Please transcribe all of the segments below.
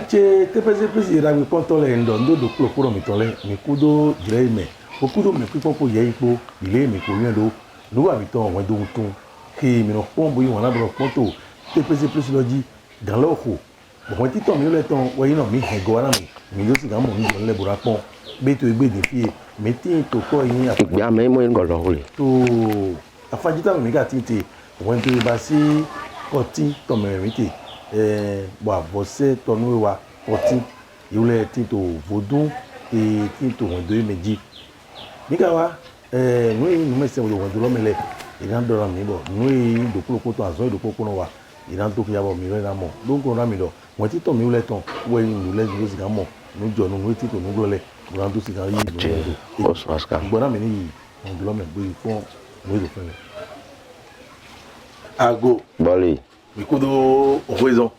che te pese pese ira mi ponto le ndo do kuro mi tole mi kudo dire me o kudo me pipo po ye ipo ile mi ko yen do no wa mi ton won do tun ki mi no pon bo yi won na bro ponto te pese pese loji dan lo ko bo won ti ton mi le ton wo yi no mi he go ara mi lo si ga mo mi jo le bora pon be to egbe de fie mi ti to ko yin afa gbe ame mo ngo lo ri to afajita mi ga ti ti won ti ba si ko ti to me mi ti bo avose tonu wa oti yule tinto vodun e tinto wondo meji nikawa nu mese wondo lo mele iran dora mi bo nu dokulo ko to azo dokulo no wa iran to kiya bo mi re na mo don ko ra mi lo won ti to mi ule ton we ni le ni si ga mo nu jo nu ti to nu glole ran to si ga yi o so aska gbona mi ni wondo lo me bo fun mo do fele ago boli mi kudo owezo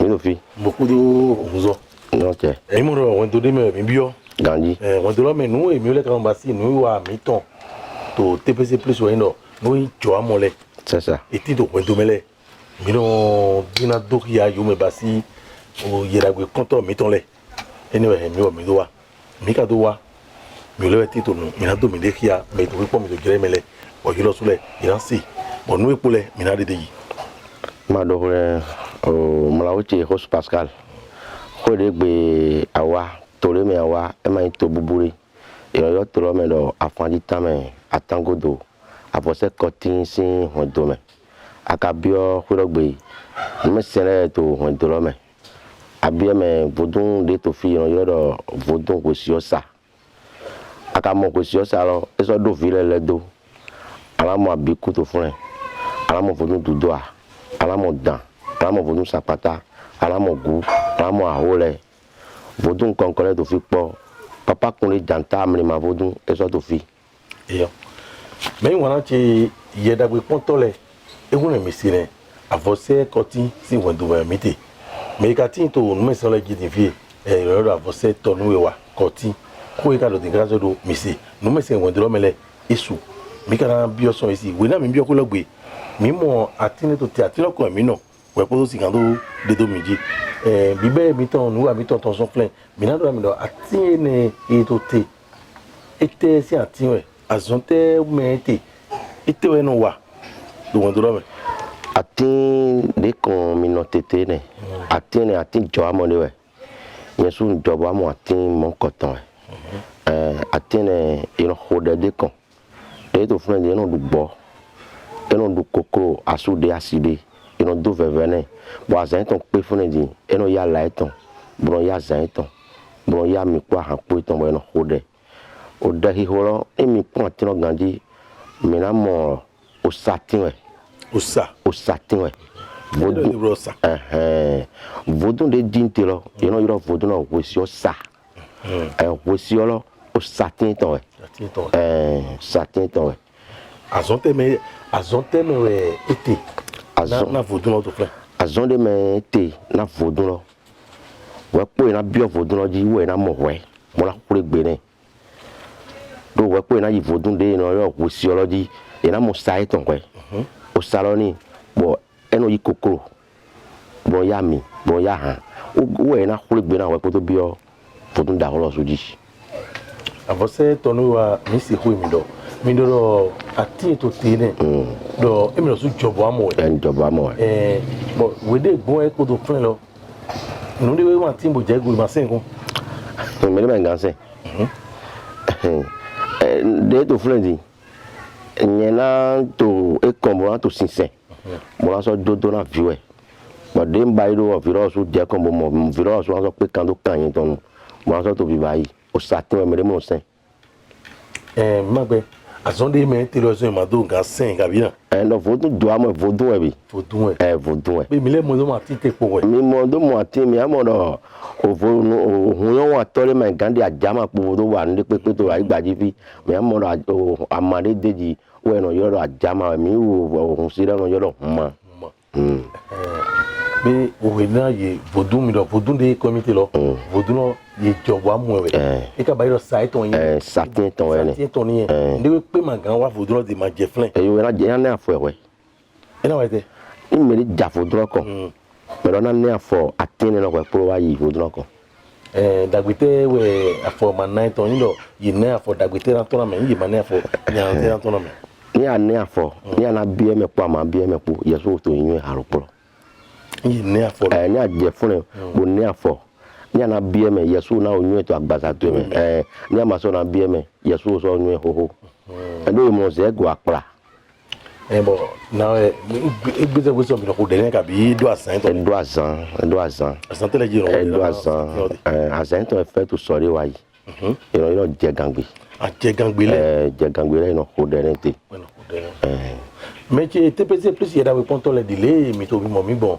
mi lo fi mo kudo owezo ok mo ro won to de me mi bio ganji won to lo me nu emi le kan ba si nu wa mi ton to TPC plus we no nu jo amole c'est ça eti to won to mele mi no dina dokia yo me ba si o yera gbe konto mi ton le anyway mi o mi do wa mi ka do wa mi le ti to nu mi na do mi de kia me to po mi to gere mele o yiro sule iran si bon nu epo le mi na de yi ma do o mlaoche Rose Pascal ko de gbe awa tore me awa e ma to bubure yo toro me do afandi tame atangodo avose kotin sin hondo me akabio ko gbe me sere to hondo me abia me vodun de to fi yo do vodun ko si osa akamo ko si osa lo eso do vile le do alamo abiku to fun alamo vodun dudoa alamo dan alamo vodun sapata alamo gu alamo ahole vodun konkole to fi po papa kunle janta amri ma vodun eso to fi iyo me wona che yedagbe pontole egun mi sire avose koti si wendo wa mite me ka tin to nu me so le gidi fi ro avose to nu wa koti ko e ka do de grazo do mi si nu me se wendo lo mele isu mi ka na bi oso isi we na mi bi o ko logbe mi mo atini to ti atiloko mi no we po si kan do de do miji bibe mi ton nu wa mi ton son plein mi na do mi do atini e to te ete si atinwe azonte mete ete we no wa do wendo lo me atin de kon mi no tete ne atin jo amone we yesu jobo amo atin mon koton atin ino hode de kon e to fun de no dugbo eno du kokoro asude aside eno do vevene bo azan ton pe fun de eno ya la eton bro ya zan ton bro ya mi kwa han po ton bo eno hode o da hi horo emi pon atin no ganji mi na mo o satin we o satin we vodun de dinte lo eno yoro vodun no wesi o sa wesi lo o satin ton we satin ton we azonte me ete na vodun lo to fle azonde me ete na vodun lo we po na bio vodun lo ji we na mo we mo la kure gbe ne do we po na yi vodun de no yo wesi lo ji ena mo sa ton we o saloni bo eno yi kokoro bo ya mi bo ya han o ena kure gbe na we po to bio vodun da lo soji avose tonu wa mi si hu mi do ati to tene do emi lo su jobo amo bo we de gbon e ko to fun lo nu de we wa tin bo je go ma sen kun me le nganse de to friend nyena to e kombo to sinsen mo la so dodo na viwe but dem by do virus u de kombo mo virus wa so pe kan do kan yin ton mo la so to bi bayi o satin me mo sen magbe azonde me telozo ma do ga sen ga bi na no vodun do amo vodun e bi vodun e be mi le mo do ma ti te po we mi mo do mo ati mi amo do o hun yo wa tole ma gande ajama po do wa ni pe to ai gbaji fi mi amo do amade deji we no yo do ajama mi wo hun sire no yo do ma be o we na ye vodun mi do vodun de comité lo vodun no ye jobo amu we e ka ba yo sai ton yin satin ton we satin ton yin de pe ma gan wa vodun de ma je flen e yo na je na afo we e na wa te mi me ja vodun kon me lo na ni afo atin tiene no kwa pro wa yi vodun ko dagbete we afọ ma nine ton yin do yi na afọ dagbete na ton na me yi ma na afọ nya na ton na me ni ani afọ ni ana bie me po ma bie me po yeso to yin harupro yi na afọ ni aje fun bo ni afọ ni ana bie me yeso na onyu to agbasa to me ni ama so na bie me yeso so onyu hoho do mo ze go akra bon na egbese we so mi ko de ka bi do asan to do azan asan tele ji do azan to fait to sori wa yi iro je gangbe a je gangbe le no ko de nte mais que TPC plus yeda we ponto le dile mi to bi mo mi bon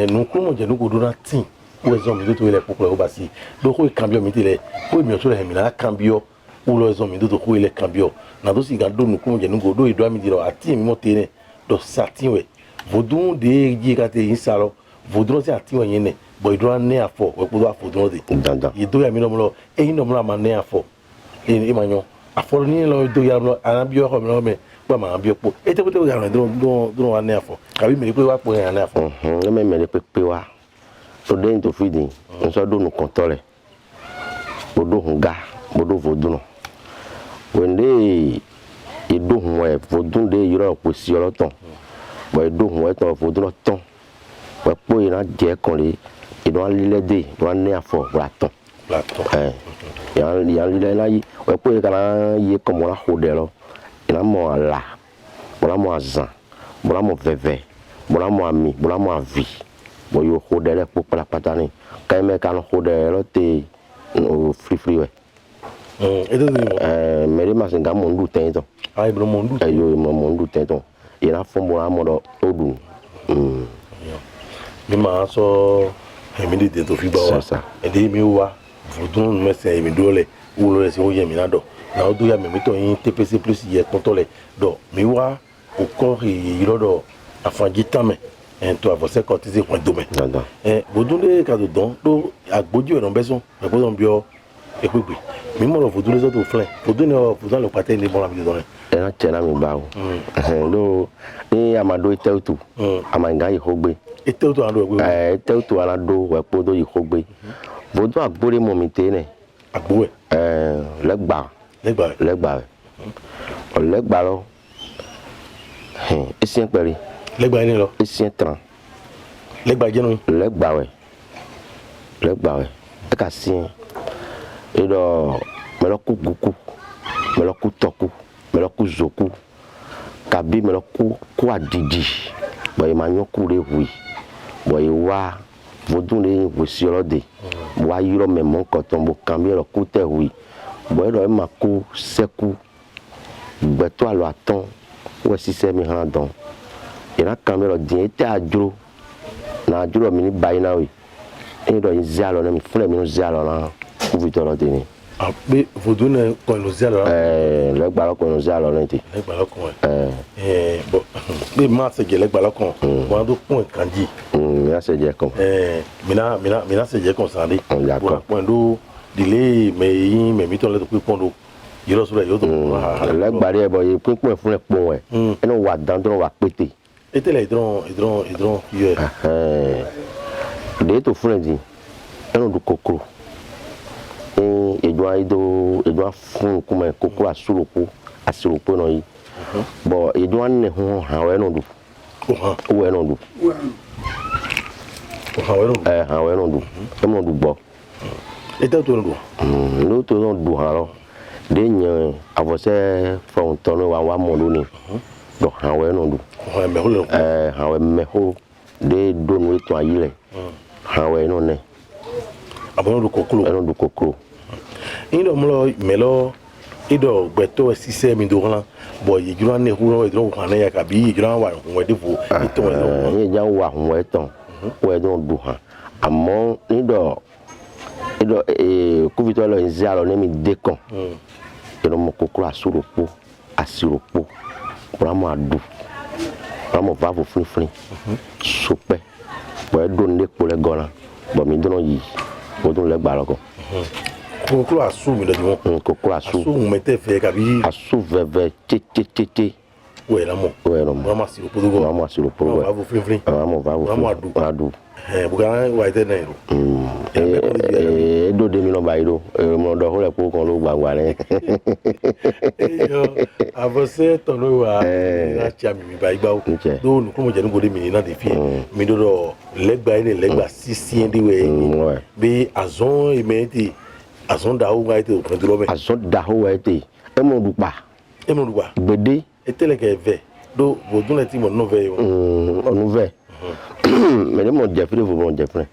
nu ku mo je nu ko do na tin o ezo mi to le popo o ba si do ko cambio mi tele o mi o to le mi na cambio o lo ezo mi to ko ile cambio na do si ga do nu ku mo je nu go do ido mi dilo ati mi mo tene do satin we vodun de ji ka te insalo vodun si ati we yen ne bo ido ne afo we po afo don de dandan ido ya mi no mo e no mo ma ne afo e ma yan afo ni lo do ya lo arabio ko mi no me pa ma bi opo e te ko te ga do wa ne afo ka bi me pe wa po yan ne afo me me pe wa to de to feeding so do nu kontole bodo hunga bodo vodun wende ido hun e vodun de yoro po si oloton bo ido hun e ton vodun ton we po ina je kan le ido alile de do ne afo wa ton ya lile la yi we po kana ye komo la hodelo ina mo ala bola mo azan bola mo veve bola mo ami bola mo avi bo yo hodele po pala patani kai me kan hodelo te free we mere masinga mondu tento ai bro mondu ayo mondu tento ina fombo amodo odu mi ma so mi de tento fi ba wa e de mi wa vodun mese mi dole ulo ese o ye mi na do na o do ya mi to yin TPC plus ye kontole do mi wa o ko iro do afanji tame en to avose cotiser point domaine vodun de ka do don do agboju e no beson e ko don bio e gbegbe mi mo vodun les autres flan vodun no vodun le paté ni bon la bi don e na chena mi ba o do ni amado iteutu amanga ihogbe iteutu ando egbe iteutu alado we podo ihogbe vodun agbore mo mi tene agbo legba lo isien peri legba ni lo isien tran legba jenu legba we e ka sin edo meloku guku meloku toku meloku zoku kabi meloku ku adidi boy manyoku re hui boy wa vodun le wosi olode wa yiro memo koton bo cambio lo ku te hui boy do ma ku seku gbeto alo aton we sise mi han don ira cambio lo din te ajuro na ajuro mi ni bayina we edo yin zalo na mi fune mi no zalo na ku vitoro de ni be vodun ko lo zalo le gba ko no zalo na ti le gba lo ko bo be ma se je le gba lo ko wa do pon kanji ya se je ko mina se je ko sande d'accord point do dile me mi to le to pon do yiro so yo to le gba re bo yi pon fun pon we eno wa dan do wa pete etele hidron ye de to fun di eno du kokoro ejo fun kuma kokoro asuropo no yi bo ejo an ne ho ha we no du we no du ha we no du emo du gbo eta to no du no to no du ha ro de nyen avose fon tono wa mo lo ni do ha we no du ha we me ho de do no to ayile ha we no ne abono du kokoro indo melo ido gbeto sise mi do ran bo ye jura ne hu ro kan na ya ka bi jura wa hun de fu ito ye ja wa hun we ton we don du han amo ido ku vito lo nzalo ne mi de kon ero mo kokoro asiropo bra mo adu bra mo va vo frin sope bo do ne po le gona bo mi don yi bo don le gba lo ko kokoro asu mi do won kokoro asu mete fe ka bi asu veve tete ouais là mon ouais non vraiment si le podo vraiment sur le pro va vous frin vraiment va vraiment adu bukan wa ite na iro e do de mi no ba iro mo do ho le po kan lo gbagba ni yo avance tono wa na cha mi ba igba o do nu ko mo je nu gode mi na de fi mi do legba ile legba sisi ndi we bi azon imeti azon da o ga ite o kontro me azon da ho wa ite e mo dupa gbede etele ke ve do bodun le ti mo no ve yo onu ve mais le mo je fire vo mo je fire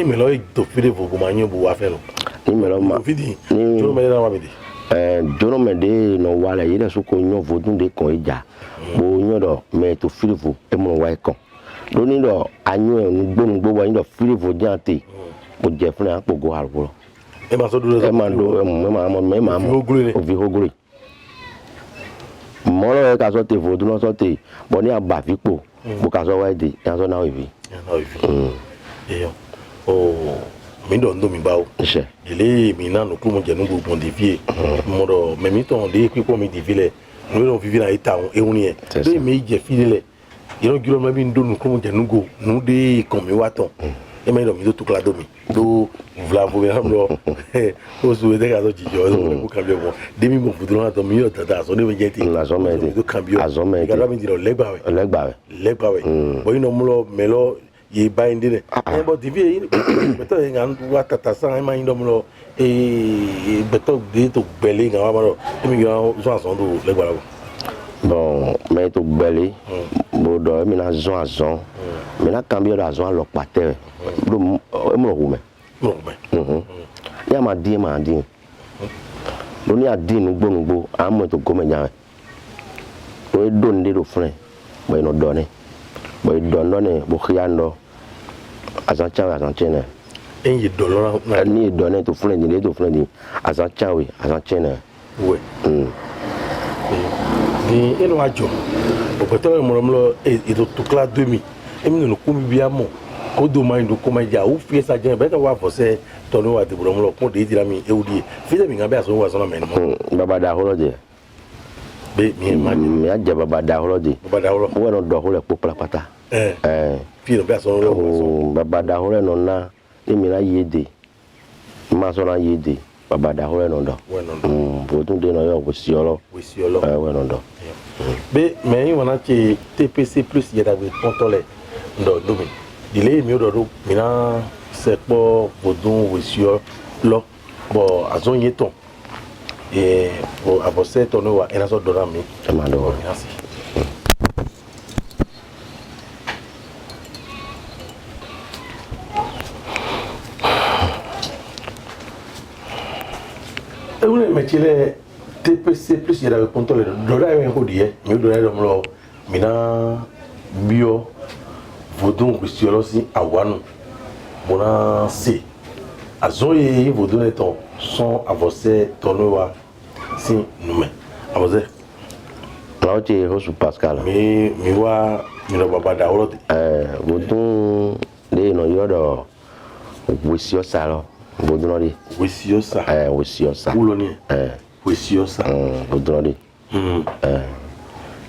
me lo to fire vo bo ma yin bo wa fe no ni me lo ma fidi joro me na wa bidi joro me de no wa le ile so ko yan vo dun de kan ija bo yan do me to fire vo e mo wa kan lo ni do anyu en gbonugbo wa yin do fire vo jante mo je fire apo go arwo e ma so do e ma do me ma ovi hogure mo lo ka so te vo dun so te bo ni aba fipo bo ka so wa de ya so na ovi eyo o mi do ndo mi ba o ise ile mi na no ko mo je nu gbon de vie mo do me mi ton de pipo mi di vile no do vivi na ita e woni e do mi je file iro giro me bi ndo nu ko mo je nu go nu de kon mi wa ton e me do mi do tukla do mi do vla bo be do o su de ka so jijo o ko cambio mo de mi mo fudu na to mi yo tata so de me je ti la so me do cambio azome ga do mi di lo legba we bo ino mo lo melo ye bindi ne bo divi beto ngan wa tata sa ma ndo mo lo beto de to bele nga wa mo mi ga so ason do legba la bon mais to bele bo do mi na zo azon mi na cambio da azon lo pate do mo hu me ya ma di lo ni adi nugbo amo to go me nya o do ndi do fren bo no do ne bo do no ne bo khiando azan chene enyi dollar na ni do ne to fren ni to fren ni azan chene we ni eno ajo o beto mo lo e to tukla 2000 emi no ko mi bia mo ko do mind ko ma ja o fi esa jen be ka wa fose to no wa te bro mo lo ko de dira mi eudi fi se mi nga be aso wa so na me mo baba da holo je be mi ma mi a je baba da holo je wo no do holo po pata fi no be aso lo baba da holo no na ni mi na yede ma so na yede baba da holo no do bo tun de no yo wo si olo we no do be me yin wana che TPC plus yeda we pontole ndo do mi dile mi do mi na se po bodun we si lo bo azon yeton o avose to no wa ena so do na mi ma do merci e une mechile TPC plus yeda we pontole do da we ko die mi do do mo mi na bio vodun christiolosi awanu mona si azoye vodun eton son avose tonowa si nume avose la oche hosu Pascal mi wa mi no baba da oro vodun de no yodo wesiosa lo vodun ri wesiosa wesiosa ulo ni wesiosa vodun ri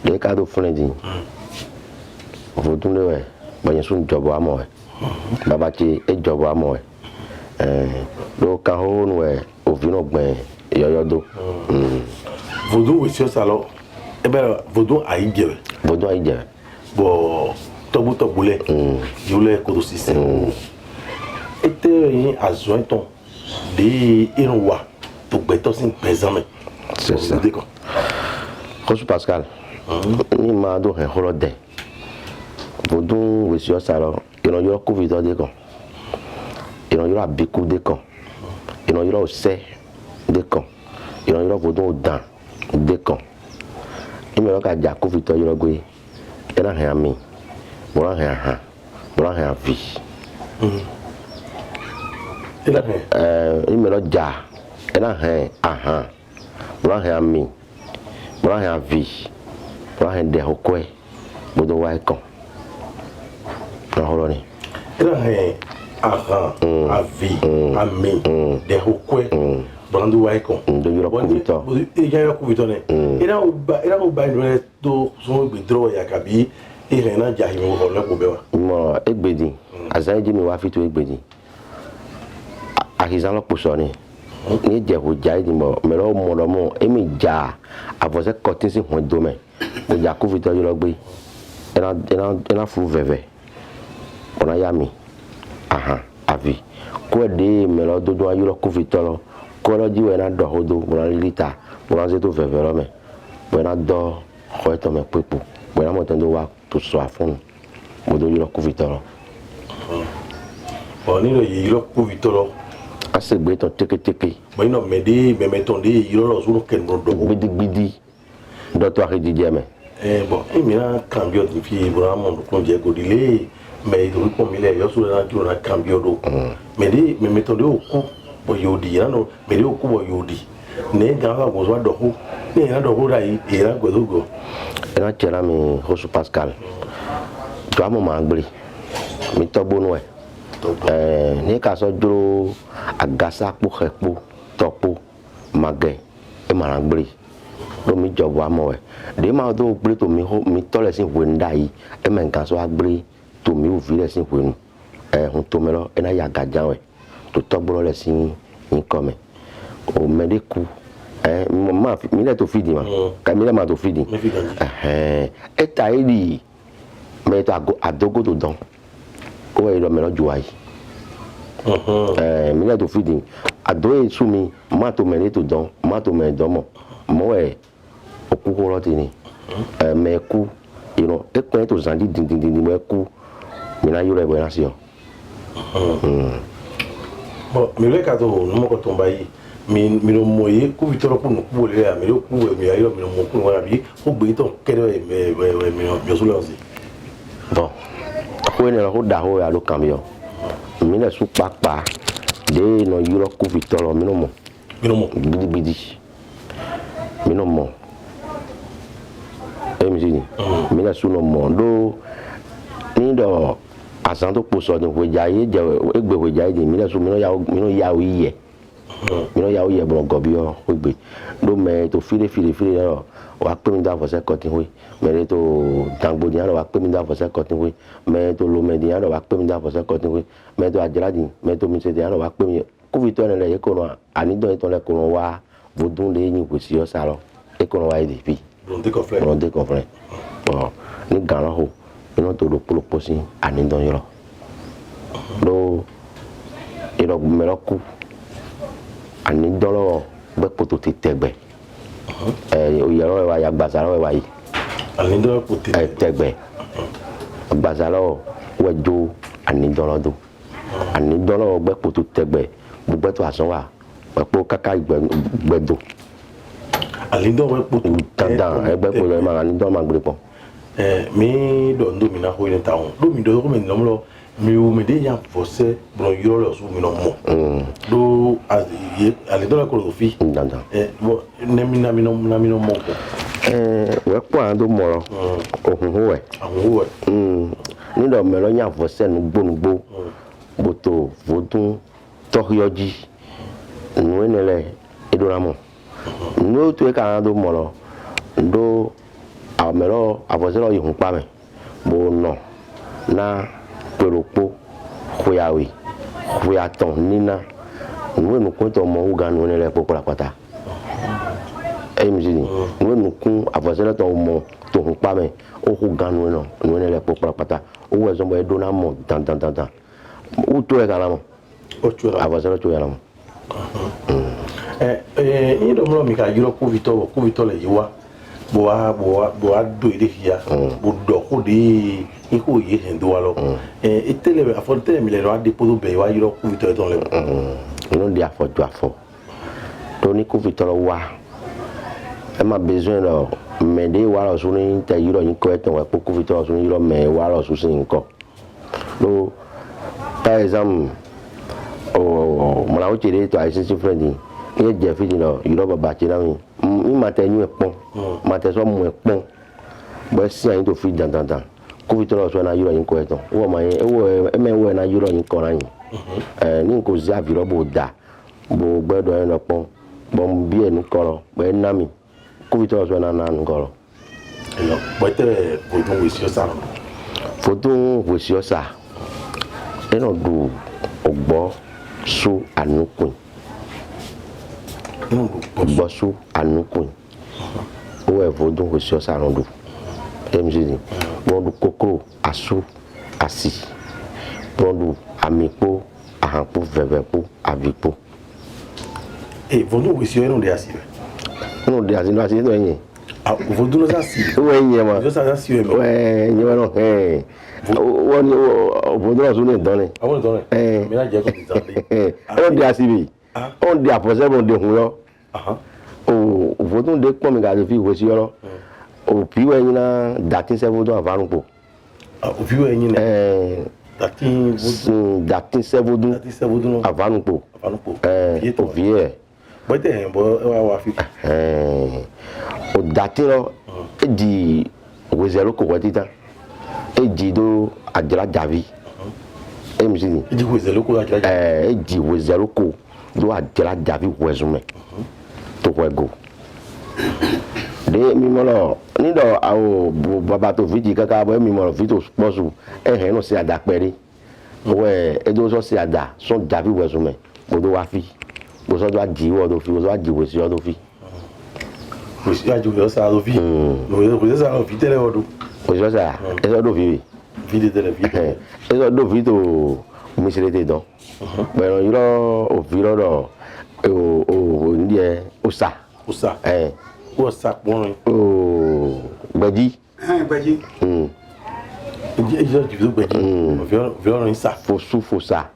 de ka do fun din vodun le we bayan sun jobo amo baba ti e jobo amo do ka ho nu e ovino gben yoyodo vodun wesiosa lo e be vodun aije bo tobule yule ko do system ete yin azon ton de irunwa to gbeto sin pezame c'est ça Kosu Pascal ni ma do he holode vodun wesiosa lo ino yo covid de kan ino yo abiku de kan ino yo ose de kan ino yo vodun odan de kan imi lo ka ja covid to yo gbe ina he ami mo ra he avi imi lo ja ina he mo ra he ami mo ra he avi mo ra he de hokwe bodo wa kan na holo ni ina he avi ami de hokwe bandu wa iko do yoro kuvito e ga yoro kuvito ne era o ba no to so gbe dro ya kabi e re na ja himi wo le ko be wa mo egbedi azan ji mi wa fi to egbedi akizan lo poso ni ni je ho ja di mo me lo mo emi ja avose kotin si hon do me o ja kuvito yoro gbe era fu veve ona ya mi aha avi ko de me lo dodo ayuro kuvito lo ko lo ji we na do hodo mo na lita mo na se to veve lo me we na do ko to me pepo we na mo tendo wa to so afun mo do yuro kuvito lo o ni lo yuro kuvito lo asegbe to teke mo ino me ton de yuro lo so ken mo do gbidi do to akiji je me bon emi na cambio di fi bora mo ko je go dile me do ko mi le yo so na ju na cambio do me ton de oku bo yodi na no me de oku bo yodi ne ga ga bo so do ho ne na do ho dai e na go do go ena chera mi Hosu Pascal to amo ma gbere mi to bonu ni ka so duro agasa po hepo topo mage e ma gbere do mi job wa mo de ma do gbere to mi to le sin we ndai e men kan so agbere to mi o vi le sin we nu hun to me lo ena ya gaja we to to gboro le sin nko me o me de ku ma mi le to feed ma ka mi le ma to feed e ta iri me to adogo to don o e lo me lo ju ai mi le to feed ado e su mi ma to me le to don ma to me don mo okuko lo ti ni me ku e ko to zandi din me ku mi na yure bo na si o bon mi le ka to no mo ko to mbai mi no moye ku vitoro ku no ku le ya mi lo ku mi ayo mi no mo ku wa bi o gbe to kere mi so lo si bon ko ne ho da ho ya lo cambio mi le su papa de no yuro ku vitoro mi no mo bidi mi no mo mi si ni mi le su no mo do ni do asan to poso ni we jaye je egbe we jaye mi le su mi no ya o iye mi no ya o iye bro gobi o egbe do me to file no wa pe mi da for se kotin we me to dangbo di wa pe mi da for se kotin we me to lo me di wa pe mi da for se kotin we me to ajiradi me to mi se di wa pe mi ku vi to le ye ko no ani do to le ko no wa bodun le yin ko si o sa lo e ko no wa idp bon de confrère bon ni gan ho ino to do polopo si ani don yoro do iro mero ku ani don lo gbe poto ti tegbe o yoro wa ya gbasa lo wa yi ani don poto tegbe gbasa lo wejo ani don lo do ani don lo gbe poto tegbe gbogbo to asan wa pepo kaka gbedo ani don we poto tandan egbe po lo ma ani don ma gbe po mi do ndo mi na ho ni taun do mi do ko mi no lo mi o me de ya force bro yoro lo su mi no mo do ali do la ko fi tandan bo ne mi na mi no mo ko we po an do mo ro ohun ho we ni do me lo ya force nu gbonugbo boto vodun tohyoji nu enele edoramo no to e kan do mo ro do amero avozero yi hunpa me bo no na peropo khoyawi khoyaton nina nwe nu ko to mo uga nu ne le popola pata mjini nwe nu kun avozero to mo to hunpa me o hu ganu no nu ne le popola pata o we zo mo edo na mo dan o to e kana mo o to avozero to ya na mo ni do mo mi ka yuro ku vito le yiwa bo do ide hia bo do ko de iko ye hendo walo etele afo tele mi le ro ade podo be wa yiro ku vito don le no dia afo to ni ku vito wa e ma besoin lo me de wa lo sun ni te yiro yin ko eton wa ku vito sun yiro me wa lo sun sin ko lo par exemple mo la o tire to ai sin friend ni je fi ni lo yiro baba ti na mi ma te nu epon ma te so mu epon bo si ayin to fi dan ku vi to lo so na yiro yin ko eton wo ma yin e me wo na yiro yin ko ran yin ni ko za vi ro bo da bo gbedo en lo pon bon bien nous koro ben nami ko bi to so na na ngoro yo boite vodun we sio sa vodun we sio sa eno du ogbo su anukun ogbo su anukun o e vodun we sio sa rondu emjidi bon du koko asu asi bon du amipo ahanpo vevepo avipo vodun we sio eno de asi no de asi no asi to yin vodun no sa si we yin ma yo sa si we yin ma no wọ́n ní òbòdúrà sún ní ìdánlẹ̀. àwọn ìdánlẹ̀ mi náà jẹ́ kó ti tàbí. ó di àsìbì ó di àpọ̀sẹ́bọ̀ di òun yọ. òbòdún de pọ̀ mi kà lè fi ìwé sí yọrọ. òpìwẹ̀ yín náà dàtí sẹ́fọ́dún àfárùnpọ̀. òpìwẹ̀ yín náà dàtí sẹ́fọ́dún àfárùnpọ̀. òfìyẹ̀. bọ́tẹ̀ ẹ̀ ń bọ́ ẹ wá wá fi. ò dàtí lọ ẹ di òwe zẹ̀rọ kò wẹ́ títà. Eji do ajala javi emsini eji wezeloko ajala javi eji wezeloko do ajala javi wezume to wego de mi molo ni do awo baba to fiji kaka bo mi molo fito sposu he no se ada pere we edo so se ada so javi wezume bo do wa fi bo so do aji wo do fi bo so aji we si o do fi wesi aji we so do fi no we so do fi tele o do ojo sa eso do fi de tele eso do fi to mi se te don pero yo o fi lo do o ndie osa osa pon o gbaji gbaji je ju gbaji violon isa fosa fosa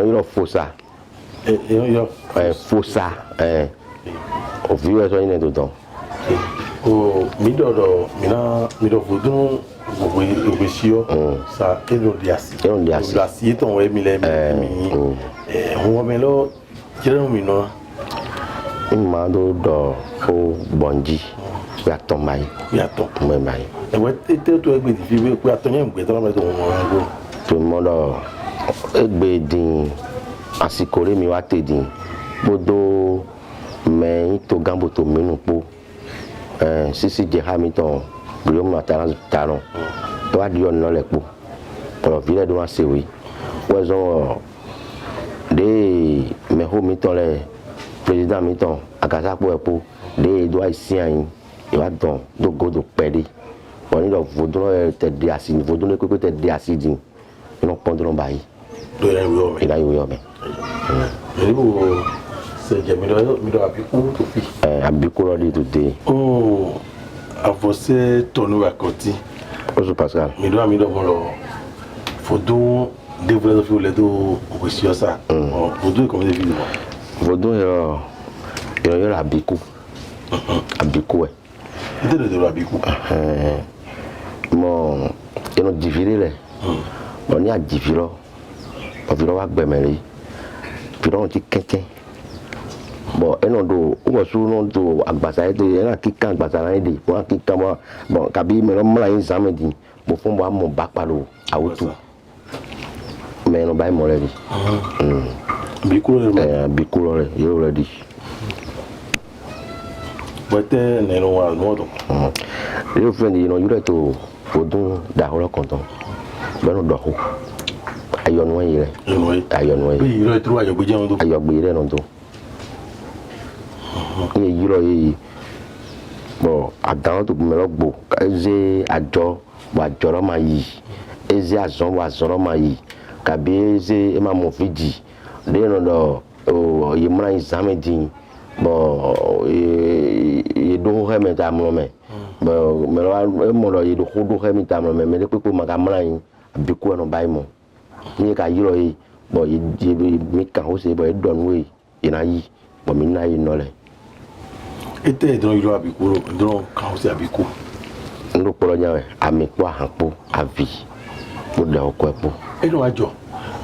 yo fosa fosa o fi eso ine to don mi do vodun we sio sa eno di asi la si ton we mi le mi ho me lo jere mi no ma do o bonji ya ton mai e we te to egbe di fi we pe aton yen gbe to me to mo go to mo do egbe din àsìkò re mi wa te din bodo me to gambo to minu po sisi je Hamilton Guillaume Mataran taron to adi on le po por vile do asewi wezo de me ho mi ton le président mi ton akasa po epo de do aisi ayin e wa don do godo pede oni do vodun te de asi vodun le ko te de asi din no pondron bayi do ira yo me ni bo se je mi do abiku to fi abiku ro di today a você tonu akoti Osu Pascal mi do mo lo fodo développer fi le do owesiosa fodo comme des vidéos fodo yo abiku abiku de abiku mo eno divire le mo ni adiviro o viro wa gbemere viro ti keke bon eno do o so no do agbasa ede ena kikan agbasa na ede won kikan mo bon kabi me no mla yin zamedi mo fun mo mo ba palo awutu me no bai mo ready bikuro re you ready bote neno wa modo you friend you know you like to fodun da horo konton beno do ho ayonu yin re bi iro tru ayogbe je ndo ayogbe re no do ye yiro yi bo adan to me lo gbo eze ajo wa joro ma yi eze azon wa zoro ma yi kabi eze e ma mo fiji de no do o ye mra izamedi bo e do he me ta mo me bo me lo mo lo ye do do he me ta mo me le pepo ma ka mra yin abiku no bai mo ni ka yiro yi bo ye mi ka ho se bo e don we ina yi bo mi na yi no le ete don iro abiku don ka ho se abiku ndo polo nyawe amikpo ahanpo avi mo de oko epo eno ajo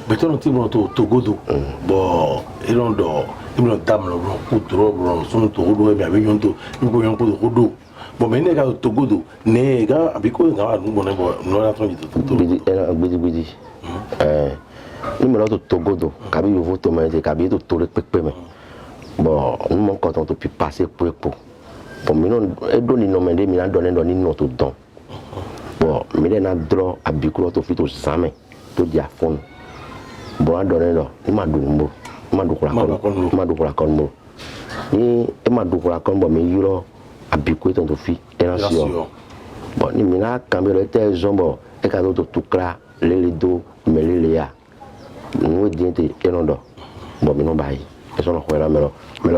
betono ti mo to togodo bo eno do imo dam lo ku dro bro so to godo mi abi yon to nko yon ko godo bo me ne ga togodo ne ga abiku ga nu bo ne bo no la ton to bidi era bidi ni me to togodo kabi yo voto me de kabi to tore pepe me bon ni mon content to pi passer pour bon mi non e do ni no me de mi na do ne do ni no to don bon mi de na draw abikulo to fit to zame to dia phone bon a do ne do ni ma du kura kon mo ni e ma du kura kon bo mi yuro abikulo to fi elation bon ni mi na cambier te zombo e ka to tukra le do me le ya no diente enondo bo mi no bai e sono fuera me lo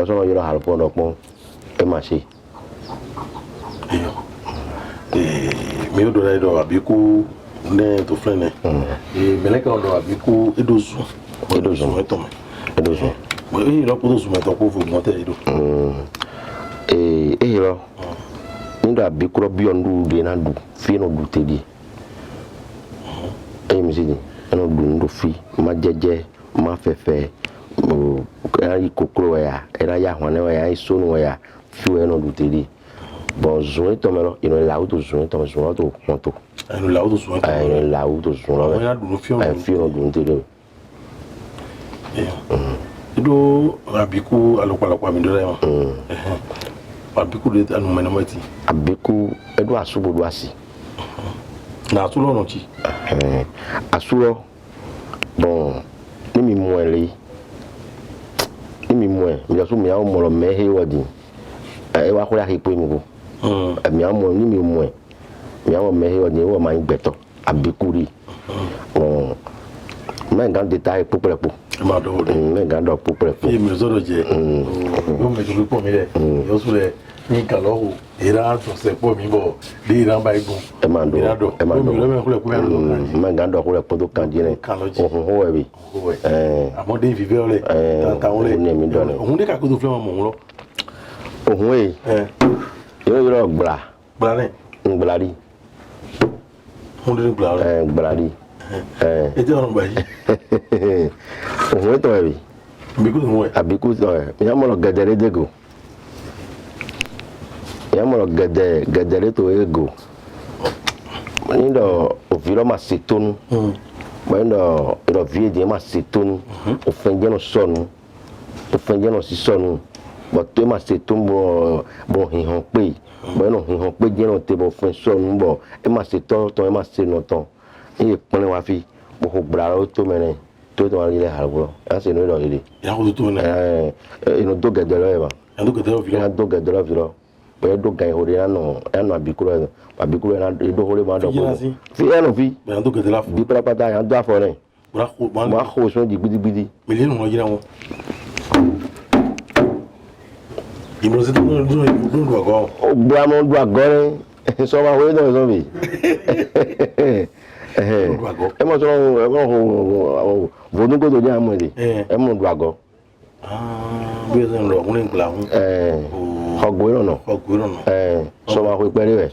sono yo al fondo pon e ma si mi do dai do abiku ne to frene me le ka do abiku edozu mo e lo podo su me to ko fu mo te edo lo ni do abiku ro bi ondu de na du fi no du te di mi si di no du ndo fi ma jeje ma fefe era ikokoro ya era ya hwane ya isonu ya fi we no du te di bon zoe to melo ino la auto zoe to konto ino la auto zoe ino la auto zoe ina du no fi no du te di do abiku alokwala kwa mi do ya abiku de anu mena mati abiku edo asubo do asi na asulo no chi asulo bon ni mi moele mi asu mi awo molo mehe wadi e wa ko ya ki pe mi ko mi awo ni mi awo mehe wadi wo ma ngbeto abikuri me gan detail poprepo ma do me gan do poprepo e mi zo do je o me jo po mi le yo su le ni kalo era to se po mi bo de ran ba igun e ma do me ko le ko me gan do ko le podo kan dire ho we amo de vive ole tanta ole ohun de ka ko do fle mo lo ohun we yo gbra ne gbra ri ohun de gbra ri e je on ba yi ohun to we abiku so mi amo lo gedere dego yamoro gedere to ego nindo oviro ma setonu bendo ro vie de ma setonu ofenje no sonu ofenje no si sonu bo to ma setun bo hihan pe bo no hihan pe je no te bo fen sonu bo e ma seto to e ma se no ton e pon wa fi bo ho bra o to mene to ile harwo ya se no ro ile ya ko to ne ino do gedere ba ya do gedere viro do gan hore ano abikuro na do hore ma do ko fi eno fi be do gede la fu bi pata ya do afo ne ma ko so di gbidi million mo jira won imro se do ago o gba mo do ago re so ma we do so bi e mo so vodun ko do ja mo de e mo do ago bi e lo hun ni gla hun ogwero no so ma ko pere we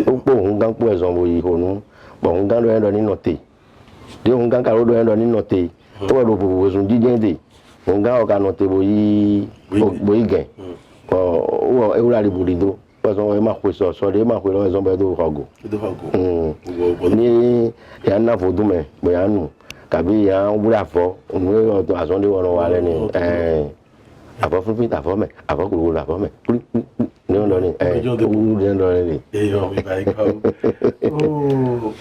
o po hun gan po ezon bo yi honu bo hun gan do en do ni note de hun gan ka ro do en do ni note to do bo sun jije de hun gan o ka note bo yi gen o e ura ri burido po so e ma ko so de ma ko lo ezon bo do hogo ni ya na fodu me bo ya nu kabi ya wura fo onwe o to azon de wono wa le ni abo fun fit abo me abo kuru abo me ni on lo ni ni on lo ni yo mi ba ka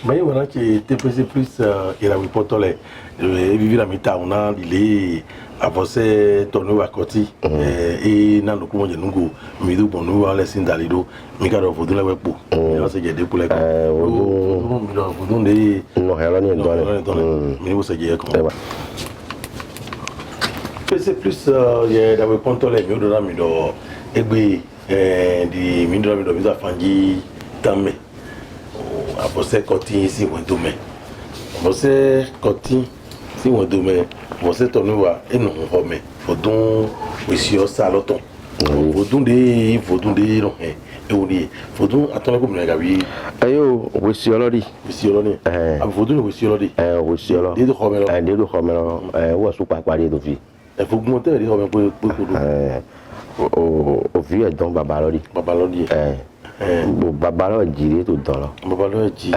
mais voilà que te plus il a eu potole vivre la mita on a il avancer tono akoti e na lokumo je nungu mi du bonu wa le sin dalido mi ka do fodun le wepo ya se je de pour le ko mi do fodun de no helo ni don mi wo se je ko c'est plus il y a dans le contrôle mieux de la mi do egbe di mi do mi za fanji tame abose koti si won do me abose koti si won do me abose tonu wa enu ho me fodun wisi o sa loton fodun de no e woni fodun aton ko mi ga wi ayo wisi olori fodun wisi olori wisi olori de ko me lo wo su pa pari do fi il faut augmenter les hommes pour au vieux donc babalodi bo babalo jiri to dolo babalo ji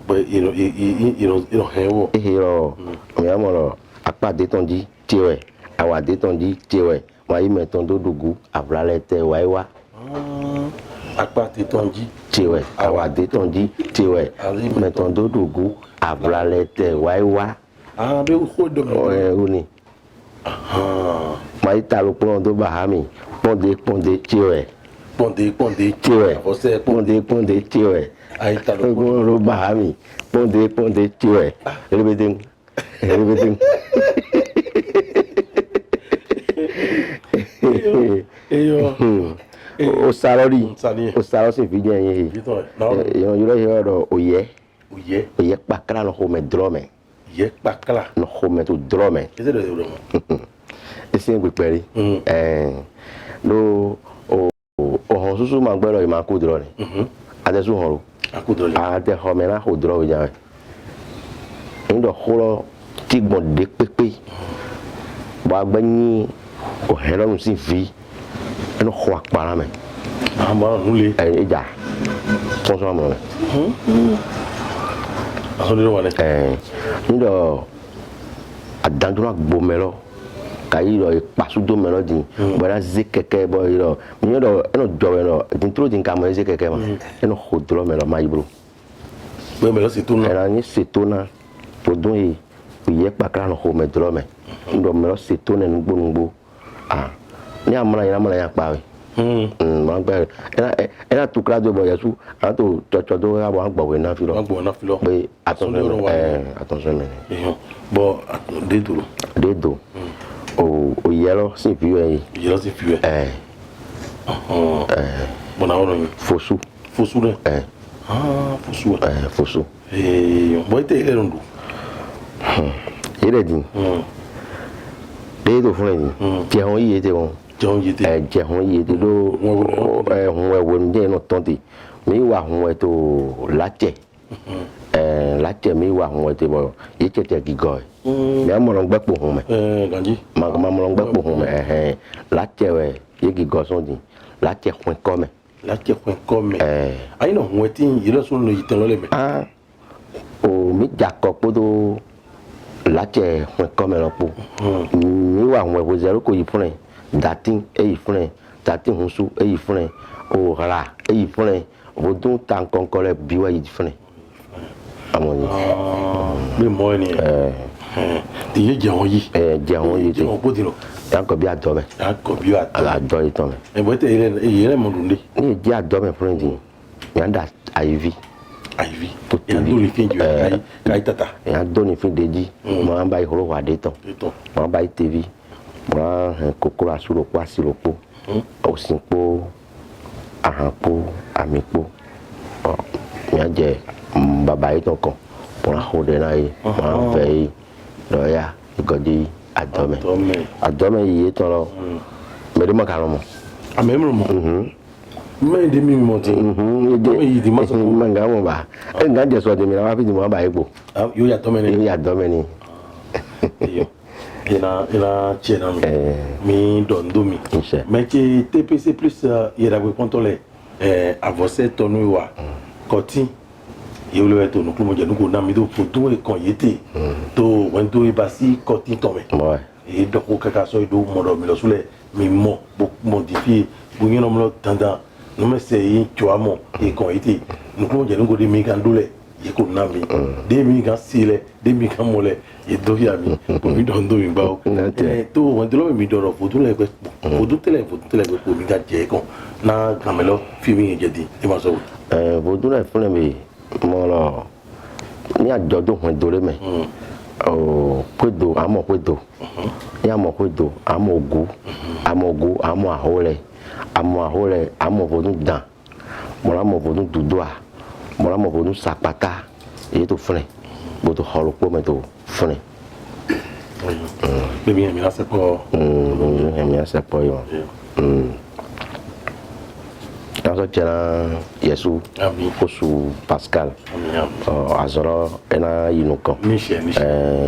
bo iro hewo ehiro mi amoro apa de tonji tiwe awa de tonji tiwe wa ime ton do dugu avrale te waiwa apa de tonji tiwe awa de tonji tiwe me ton do dugu avrale te waiwa be ko do uni ma italo pon bahami ponde tiwe ponde tiwe você ponde tiwe aí tá no bahami ponde tiwe everything o salary se fi je yin yo yo do oye pakra no home drome ye pakla no home to drome ese do do ese gbe peri lo o susu ma gbero ma ku dro ni ade su horo akudro ade ho me na ho dro ja ndo horo ti gbon de pepe ba gba ni o hero si fi eno ho apara me ama nule eja so so mo asodiro wale ndo adandura gbo melo kairo ipasudo melo din bora zikeke bo iro mi do eno jowe no dintro din ka mo zikeke ma eno hodro melo ma ibro be melo situna era ni situna podun yi ye pakra no ho me dro me ndo melo situna ngbo ni amana ya pa we ma gbe era tu kra do bo yesu a to do ga bo agbo we na fi lo pe attention me bo dedo o yellow si fi we bona ono fosu le fosu bo te ile ndo ire din dedo fun ni je hon yi te won je hon yi te lo hon we won je no tonti mi wa hon we to lache lache mi wa hon we te bo ye tete gigo mi amoro gbepo hon me ganji ma mo lo gbepo hon me lache we ye gigo so din lache hon ko me ayi no hon we tin yi lo so lo yitan lo le me o mi jako podo lache hon ko me lo po mi wa hon we bo zero ko yi fun datin e ifun datin hunsu e ifun o ra e ifun o dun tan konkore biwa yi ifun amoni be mo ni ti ye je won yi te o bo diro yan ko bi adome ado iton me e bo te ile mo dunde ni je adome friend yan da iv yan do ni fin ju kai tata yan do ni fin deji mo an ba ihoro wa de ton mo ba tv mo kokoro asuro po asiropo osinpo ahanpo amipo mi aje baba yi ton kan po ho de na yi mo fe loya igodi adome yi ton lo me de makaro mo amemro mo me de mi mo ti yi di maso manga mo ba nga je so de mi na wa fi di mo ba ipo yo ya to me ni yo ina chena mi dondo mi mais que TPC plus irawe contrôler a você tonu wa koti ye le to no klumo je no na mi do foto e kon yete to wendo e basi koti to me e do ko kaka so do mo do mi lo sule mi mo modifier bu ngeno mo tanda no me se yi choamo e kon yete no klumo je no go de mi kan dole ye ko na mi de mi kan sile de mi kan mole ye do ya mi ko mi dondo mi ba o to wendo lo mi do ro foto le ko mi ga je kon na kamelo fi mi je di e ma so foto le fun mi mo lo ni àjọ̀dún hon dore me pedo amo pedo ni amo pedo amo ogu amo ahole amo vodun dan mo la mo vodun dudua mo la mo vodun sapata e to fune bo to holo po me to fune bebi mi la se po mi la se po yo naso tiana Yesu kosu Pascal azoro ena yinuko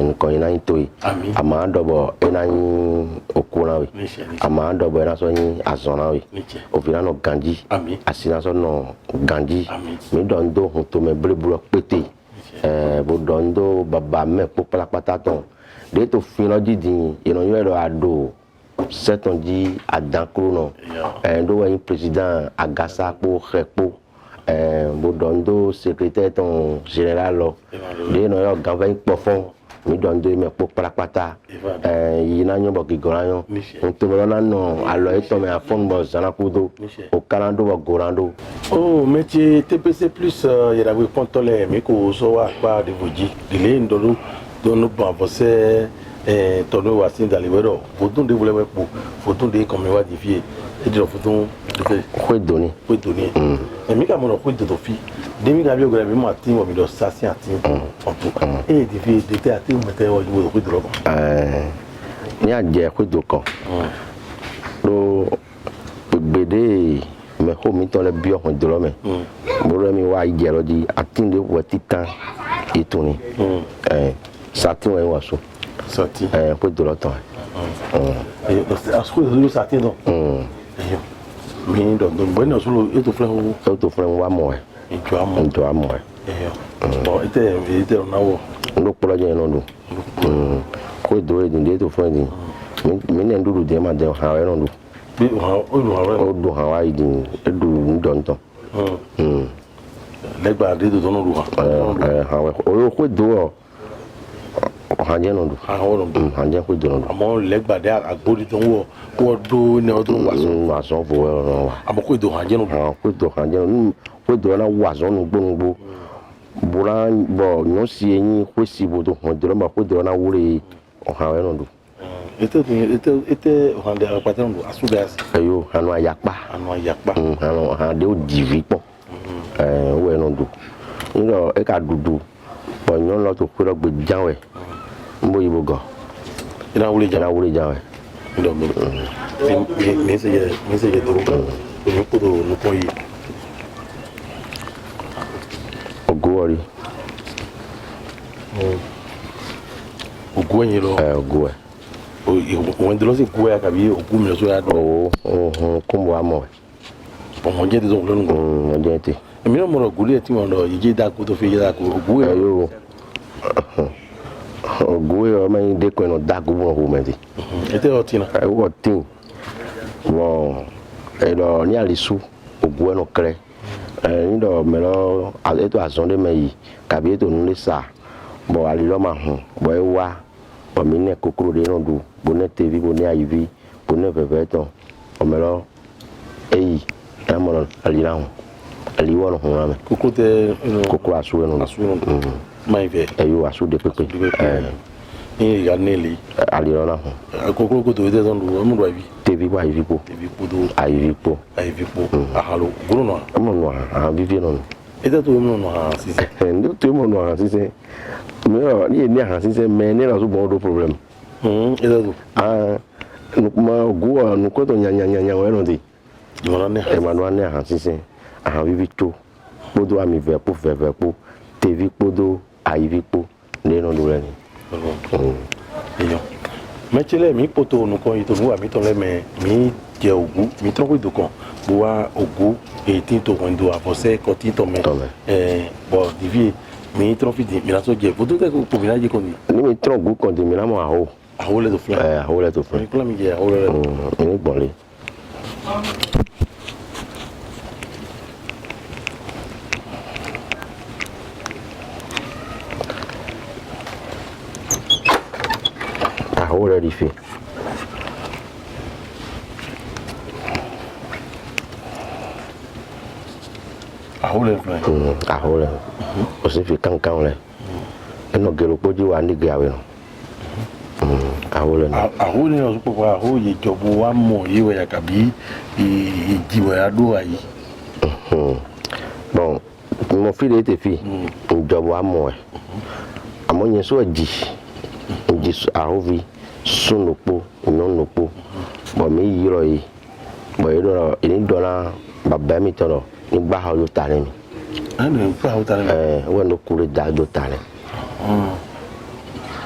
nuko ina intoi ama dobo ena okuna we ama dobo ena so yin azona we ovina no ganji asina so no ganji mi dondo hunto me bleblo pete bo dondo baba me popala pataton de to fino didi ino yo ado seton di adankro no ndo wa président agasa po repo bo dondo secrétaire ton général lo de no yo ganva pofon mi dondo me popala pata yina nyo bo gigoranyo nto na no alo eto me afon bo zanakudo o kanando bo gorando oh métier TPC plus yera we pontole mi ko so wa pa de voji de le ndolo dono ba você tono wa sin dalibero fotun de voulait pour fotun de comme wa difier et de fotun ko doni e mi ka mo ko de to fi de mi ga bi ogre mi mo atin o mi do sasi atin on tout e difier de te atin mo te o ju ko de ro ni aje ko do kan do gbede me ho mi to le bi o kon de lo me mo re mi wa ije lo di atin de wo titan ituni satin wa so sorti po de lo tan e asko de satin donc mi do bueno solo e to flan wa mo njo amo bon ete na wo ndo pola je no do ko do e de to flan ni mi ne nduru de ma de ha we no do bi o do ha wa idi edu ndonto legba de do no do ha we o ko do hanje no do hanje ko do no amo legba de agbori ton wo do ne o do waso fo wa amo ko do hanje no ko do na waso no gbongbo bura bo no si eyin ko si bo do hon do ma ko do na wure o ha we no do ete hande apata no asugas ayo anu ayapa anu ha de o divi po we no do ngo e ka dudu bo nyon lo to ko lo gbe janwe mbo yibo go ina wule jawe ndo me se do ko ko do no ko yi ogori ogwo yin lo ogwo o ndelo se ko ya ka bi ogu mi lo so ya do kumbo amo mo je de zo lo ngo mo je ti èmi no mo ro guri e ti mo ro yije da ko to fi da ko ogwo ayo ogwe o mai de ko no dagu mo ho meti ete otina e wo tin wo e lo ni alisu ogwe no kre ndo me lo eto azonde meyi kabi eto nle sa bo ali lo ma hun bo e wa bo mi ne kokoro de no du bo ne tv bo ne iv bo ne veveton o me lo eyi e mo lo ali la hun ali wo no hun ra me kokoro asu no mai ve ayo asu de pepe ni ga neli ali lo na hun kokoro ko to de don du mo do iv tv wa iv po do iv po ahalo guru no mo no ha vivi no ete to mo no ha sise ndo to mo no ha sise me ni ha sise me ni la so bon do problem ete to ma ogu nu ko to nya we no di mo na e ma no na ha sise ha vivi to podo ami ve po tv podo iv po ni no do re ni eyo mechele mi poto nu ko ito nu mi to le me mi je ogu mi tron ko do kan bo wa ogu e tin to ko ndo avose ko tin to me bo divie mi tron fi di mi la so je bo to te ko mi la je ko ni mi tron gu kon di mi la mo aho le to fla aho le to fla mi kula mi je aho le ni bon le aho le di fi aho le o se fi kankan le eno gero poji wa ni gawe no aho le no so po aho ye jobo wa mo yiwe ya kabi ijiwe ado ayi bon mo fi de te fi jobo wa mo amo yen so ji aho vi sunupo nonupo bo mi yiro yi bon ini dona babba mi tono ni ba ha lo tale mi anu pa o tale wo no kure da do tale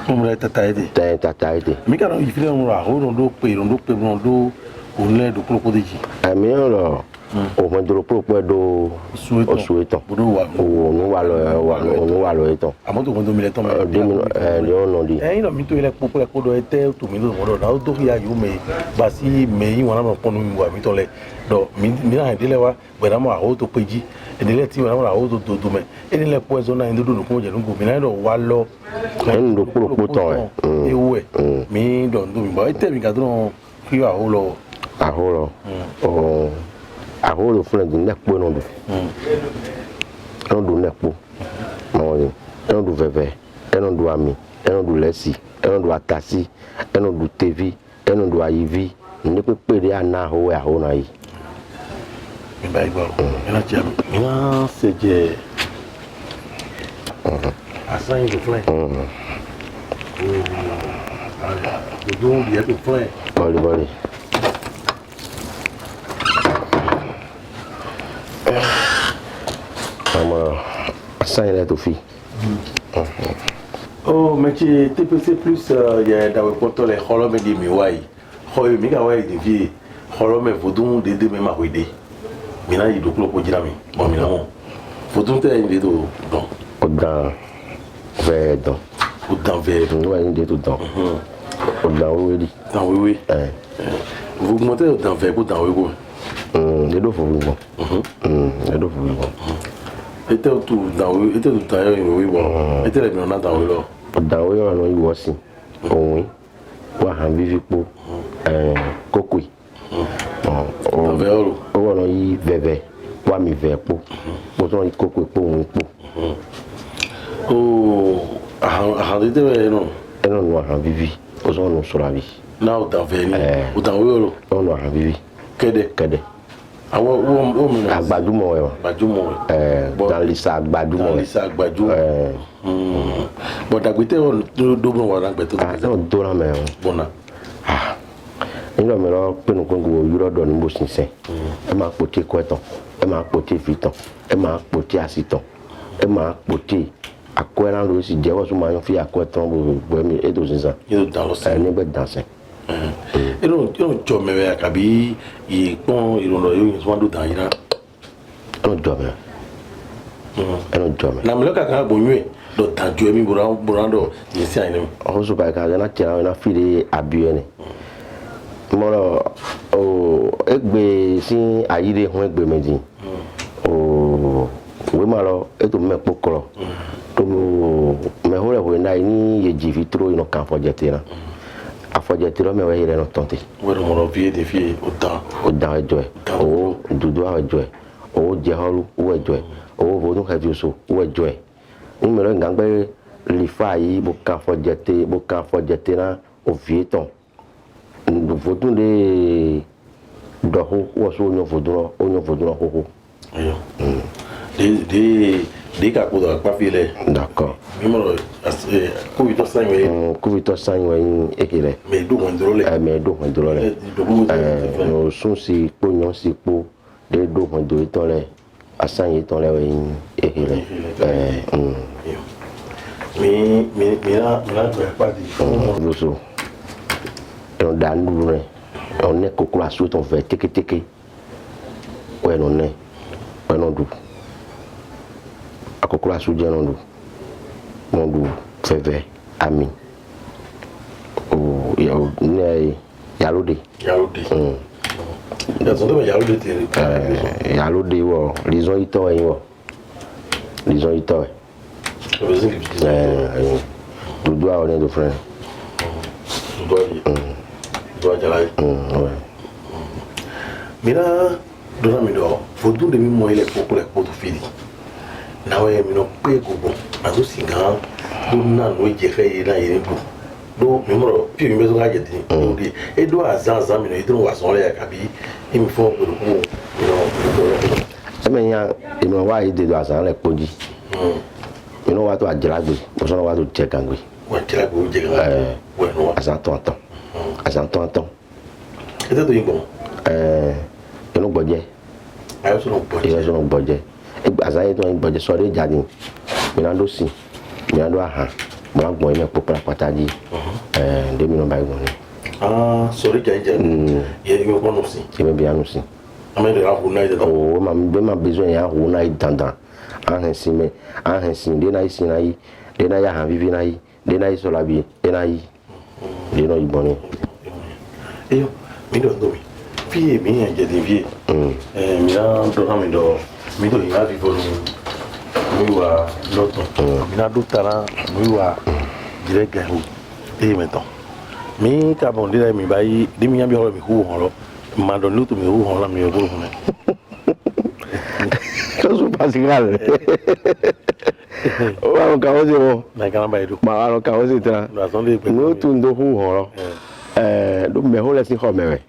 mo re tata ide mi ka no ifile mo ra ho do pe mo do o le do pro ji mi lo o mo do pro do osueton o no wa lo eton amo to mo do mi le ton le ono di no mi to ile popo ko do ete to mi do mo do na o do ya yo me ba si me yin wona mo ponu mi wa mi to le do mi na de le wa gbe na mo a ho to peji edile ti wona mo a ho to do me edile po ezo na ndo do ko je ngo mi na do wa lo ndo popo ton ewe mi do ndo mi ba ete mi ka do ki wa ho lo aholo fún ẹ̀dùn nẹ́pọ̀ ẹ̀nàdù nẹ́pọ̀ ẹ̀nàdù vẹ̀vẹ̀ ẹ̀nàdù àmì ẹ̀nàdù lẹ́sì ẹ̀nàdù àtàsí ẹ̀nàdù tèvi ẹ̀nàdù àyíví ní pépèrè àná àhó náà yìí. ìgbà ìgbà ẹ̀nà tí a mi máa ń ṣèjẹ́ àṣàyàn tó fún ẹ̀ ojú ń bí ẹ̀ tó fún ẹ̀. bọ́ọ̀lì. Ça il est au fil. Oh mais tu TPC plus il y a dans le porto les holom et mi wai. Hoy mi ka wai de vie. Holom et vodun de de même aide. Mina il do klo ko jira mi. Bon mina mo. Vodun te inde do don. Odan verdon. Odan verdon. No inde do don. Odan oui. Dan oui. Vous augmentez odan vert odan oui ko. Les deux faut bon. Les deux faut bon. Ete tu dawe ete tu tayo iwe wo ete le mi na dawe lo dawe yo no iwo si ohun wa han vivi po kokui o vero o wo no yi veve wa mi ve po mo so yi kokui po ohun po o aha de te no no han vivi o so no so la vi na o dawe ni o dawe lo no han vivi kede àwọn o mi agbadumo dans lisa agbadumo bon dagbete o do mo wa dagbe to no do na me bona nilo me lo pinu ko ngo yuro do ni mo sinse e ma poti ko eton e ma poti fiton e ma poti asiton e ma poti akwera lo si je wo so ma yan fi akweton bo mi e do sinsa yo dan lo se ni be danse yo jo me ya kabi yi pon irono yo yin so do dan ira no jo me na mlo ka ka bonwe do dan jo mi borando yin si ayin o so ba ka na tira na fili abiene mo o egbe si ayire hun egbe meji o we ma lo e to me pokoro to me hore ho na ni yeji vitro ino kan fojetira afọjẹtìrọ mẹwàá yìí rẹ nọ tọntì. wẹ́rẹ́ mọ̀rọ̀ fi èdè fi ọ̀dàn ẹjọ́ ẹ̀ owó dùdú ẹjọ́ ẹ̀ owó jẹhọ́rú owó ẹjọ́ ẹ̀ owó fòdún kẹfìoso owó ẹjọ́ ẹ̀ nímìíràn ìgbàgbẹ́ lìfà yìí bó kan afọjẹtì náà òfìyé tán fòdún lè dọ̀hó wọ́sọ oyún fòdún náà hóhó. de ka ko da pa fi le d'accord mi mo Kuvito sanwe ekile me do ndrole no sun si po nyon si po de do ndo itole asan itole we ekile mi na pa di so on da nure on ne kokura asu ton ve teke we no ne we no du akokura asu je no du mon du feve ami o yalode yalode wo lison ito yin wo lison ito dudu a on do friend do ajala mira dona mi do fodu de mi mo ile kokule ko to fili nawe mi no pe gogo azu singa do na no je fe ila ire do do mi mo pi mi so ga je din do di e do azan mi no idun wa so le kabi e mi fo gbo mi no e me yan e mo wa ide do azan le poji mi no wa to ajalagbe mo so wa to je gangbe wa ajalagbe je gangbe we no azan tonton e te do yin bon no boje ayo so no boje e so no boje e azaye to boje so re jadi mi na do si mi na do aha mo la gbon me popra pataji de mi no ba gbon ni sorry jaje ye mi ko no si e me bia no si ame de la huna de o ma besoin ya huna i dandan ahen si de na isi na yi de na ya han vivi na yi de na iso labi de na yi de no iboni eyo mi do ndo mi fi mi yan je de vie mi na do na mi do ina vivo mi wa loto mi na do tara mi wa direct gahu meton mi ka bon dire mi bayi de mi yan bi ho mi hu ho lo ma do luto mi hu ho la mi yo buru ne Josu Pascal o wa ka o se wo na kana ba edu ma wa ka o se tra na so le pe no tu ndo hu ho lo do me ho le si ho mewe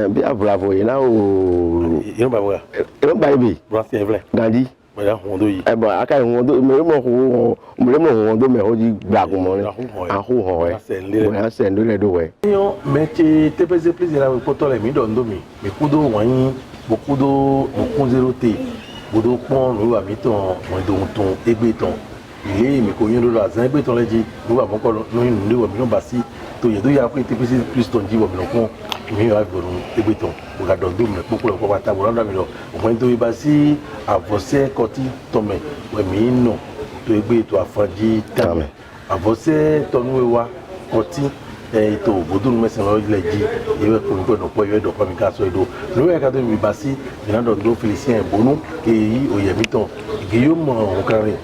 bi bravo ina o ino ba wa ino ba bi bra si evle gandi ba ya ho do yi e ba aka ho do me mo ho do me ho di gba ko mo ni ahu ho e ya se ndo le do we yo me ti tepeze please la ko to le mi do ndo mi kudo wan bokudo okun 0t bodo pon mi wa mi ton mo do ton egbe ton ile mi ko yin do la zan egbe ton le ji mi wa mo ko no yin ni wo mi no ba si to ye do ya ko tepeze plus ton ji wo mi no kon mi wa go egbe ton o ga do do mi popo lo pa ta bo ran mi lo o mo to ba si avose koti to me we mi no to egbe to afanji tame avose tonu wa koti to bodun mesen lo ile ji ewe ko ko no po ewe do pa mi ka so edo lo e ka do mi basi mi na do Félicien bonu ke yi oyemi ton Guillaume Okarin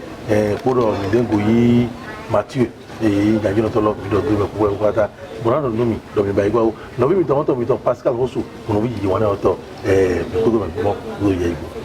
ko do mi den go yi Mathieu gaji no to lo mi do do ko ko ata bona do mi do mi ba igwa no bi mi ton Pascal Rosso ko no bi yi wana to mi ko do mi mo do ye igbo